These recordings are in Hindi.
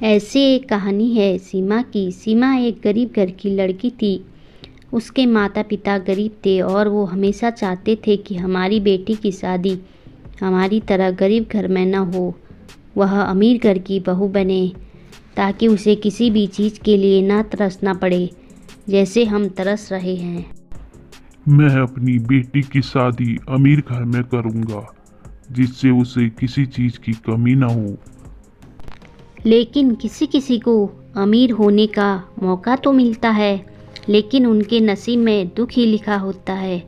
ऐसी एक कहानी है सीमा की। सीमा एक गरीब घर की लड़की थी। उसके माता पिता गरीब थे और वो हमेशा चाहते थे कि हमारी बेटी की शादी हमारी तरह गरीब घर में न हो, वह अमीर घर की बहू बने, ताकि उसे किसी भी चीज़ के लिए ना तरसना पड़े जैसे हम तरस रहे हैं। मैं अपनी बेटी की शादी अमीर घर में करूंगा, जिससे उसे किसी चीज की कमी ना हो। लेकिन किसी किसी को अमीर होने का मौका तो मिलता है, लेकिन उनके नसीब में दुख ही लिखा होता है।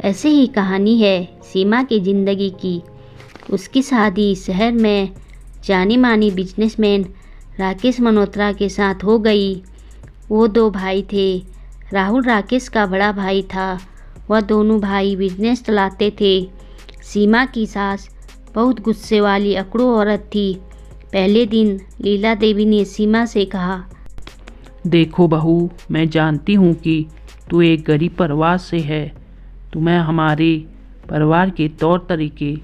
ऐसे ही कहानी है सीमा की ज़िंदगी की। उसकी शादी शहर में जानी मानी बिजनेसमैन राकेश मल्होत्रा के साथ हो गई। वो दो भाई थे। राहुल राकेश का बड़ा भाई था। वह दोनों भाई बिजनेस चलाते थे। सीमा की सास बहुत गुस्से वाली अकड़ू औरत थी। पहले दिन लीला देवी ने सीमा से कहा, देखो बहू, मैं जानती हूँ कि तू एक गरीब परिवार से है। तुम्हें हमारे परिवार के तौर तरीके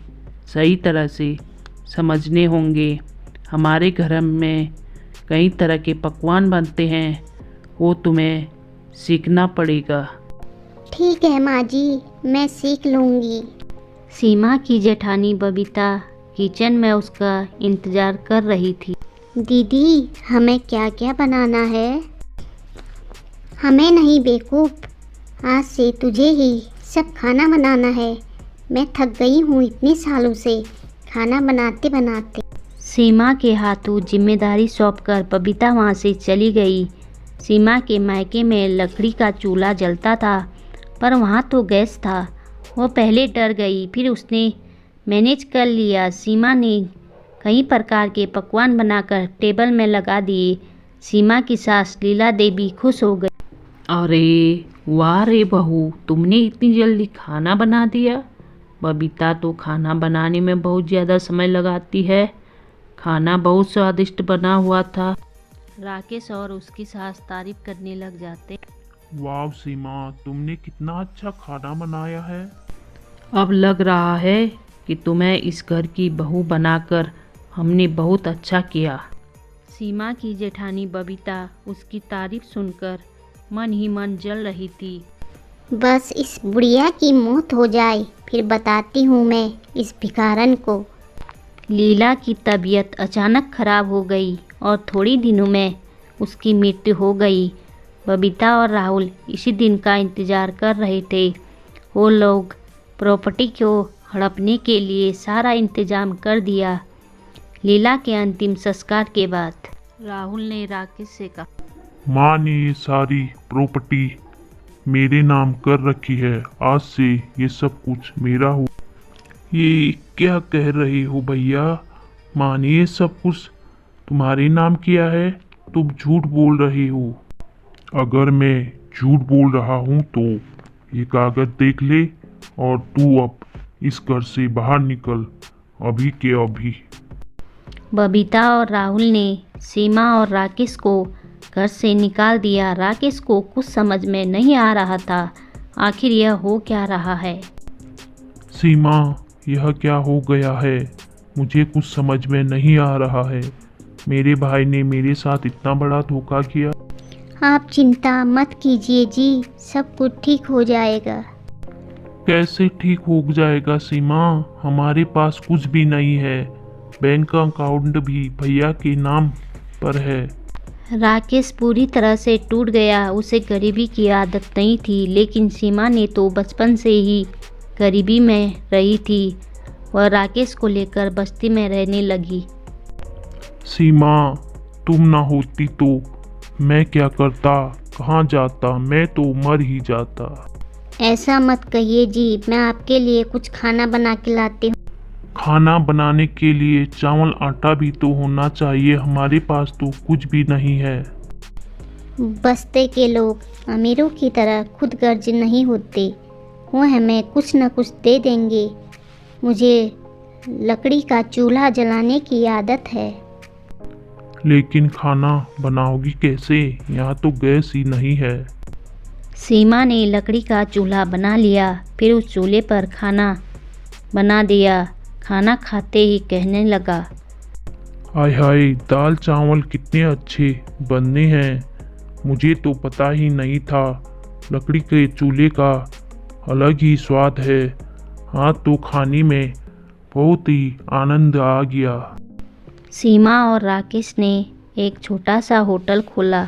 सही तरह से समझने होंगे। हमारे घर में कई तरह के पकवान बनते हैं, वो तुम्हें सीखना पड़ेगा। ठीक है माँ जी, मैं सीख लूँगी। सीमा की जेठानी बबीता किचन में उसका इंतज़ार कर रही थी। दीदी, हमें क्या क्या बनाना है? हमें नहीं बेवकूफ़, आज से तुझे ही सब खाना बनाना है। मैं थक गई हूँ इतने सालों से खाना बनाते बनाते। सीमा के हाथों जिम्मेदारी सौंपकर बबीता वहाँ से चली गई। सीमा के मायके में लकड़ी का चूल्हा जलता था, पर वहाँ तो गैस था। वो पहले डर गई, फिर उसने मैनेज कर लिया। सीमा ने कई प्रकार के पकवान बनाकर टेबल में लगा दिए। सीमा की सास लीला देवी खुश हो गई। अरे वाह रे बहू, तुमने इतनी जल्दी खाना बना दिया। बबीता तो खाना बनाने में बहुत ज़्यादा समय लगाती है। खाना बहुत स्वादिष्ट बना हुआ था। राकेश और उसकी सास तारीफ करने लग जाते। वाह सीमा, तुमने कितना अच्छा खाना बनाया है। अब लग रहा है कि तुम्हें इस घर की बहू बनाकर हमने बहुत अच्छा किया। सीमा की जेठानी बबीता उसकी तारीफ सुनकर मन ही मन जल रही थी। बस इस बुढ़िया की मौत हो जाए, फिर बताती हूँ मैं इस भिखारन को। लीला की तबीयत अचानक खराब हो गई और थोड़ी दिनों में उसकी मृत्यु हो गई। बबीता और राहुल इसी दिन का इंतज़ार कर रहे थे। वो लोग प्रॉपर्टी को हड़पने के लिए सारा इंतजाम कर दिया। लीला के अंतिम संस्कार के बाद राहुल ने राकेश से कहा, माँ ने ये सारी प्रॉपर्टी मेरे नाम कर रखी है। आज से ये सब कुछ मेरा हो। ये क्या कह रहे हो भैया? माँ ने ये सब कुछ तुम्हारे नाम किया है? तुम झूठ बोल रहे हो। अगर मैं झूठ बोल रहा हूँ तो ये कागज देख ले और तू अब इस घर से बाहर निकल, अभी के अभी। बबीता और राहुल ने सीमा और राकेश को घर से निकाल दिया। राकेश को कुछ समझ में नहीं आ रहा था, आखिर यह हो क्या रहा है। सीमा, यह क्या हो गया है? मुझे कुछ समझ में नहीं आ रहा है। मेरे भाई ने मेरे साथ इतना बड़ा धोखा किया। आप चिंता मत कीजिए जी, सब कुछ ठीक हो जाएगा। कैसे ठीक हो जाएगा सीमा? हमारे पास कुछ भी नहीं है। बैंक का अकाउंट भी भैया के नाम पर है। राकेश पूरी तरह से टूट गया। उसे गरीबी की आदत नहीं थी, लेकिन सीमा ने तो बचपन से ही गरीबी में रही थी। वह राकेश को लेकर बस्ती में रहने लगी। सीमा, तुम ना होती तो मैं क्या करता, कहाँ जाता? मैं तो मर ही जाता। ऐसा मत कहिए जी, मैं आपके लिए कुछ खाना बना के लाती हूँ। खाना बनाने के लिए चावल आटा भी तो होना चाहिए। हमारे पास तो कुछ भी नहीं है। बस्ते के लोग अमीरों की तरह खुद गर्ज नहीं होते। वो हमें कुछ न कुछ दे देंगे। मुझे लकड़ी का चूल्हा जलाने की आदत है। लेकिन खाना बनाओगी कैसे? यहाँ तो गैस ही नहीं है। सीमा ने लकड़ी का चूल्हा बना लिया, फिर उस चूल्हे पर खाना बना दिया। खाना खाते ही कहने लगा, हाय हाय, दाल चावल कितने अच्छे बनने हैं, मुझे तो पता ही नहीं था। लकड़ी के चूल्हे का अलग ही स्वाद है। हाँ, तो खाने में बहुत ही आनंद आ गया। सीमा और राकेश ने एक छोटा सा होटल खोला।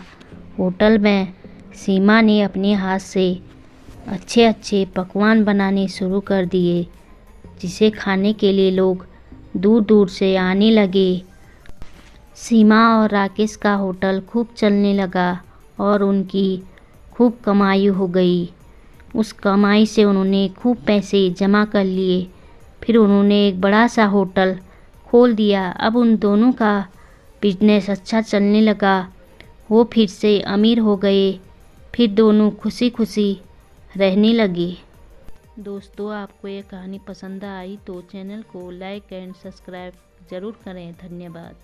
होटल में सीमा ने अपने हाथ से अच्छे अच्छे पकवान बनाने शुरू कर दिए, जिसे खाने के लिए लोग दूर दूर से आने लगे। सीमा और राकेश का होटल खूब चलने लगा और उनकी खूब कमाई हो गई। उस कमाई से उन्होंने खूब पैसे जमा कर लिए। फिर उन्होंने एक बड़ा सा होटल खोल दिया। अब उन दोनों का बिजनेस अच्छा चलने लगा। वो फिर से अमीर हो गए। फिर दोनों खुशी खुशी रहने लगे। दोस्तों, आपको ये कहानी पसंद आई तो चैनल को लाइक एंड सब्सक्राइब ज़रूर करें। धन्यवाद।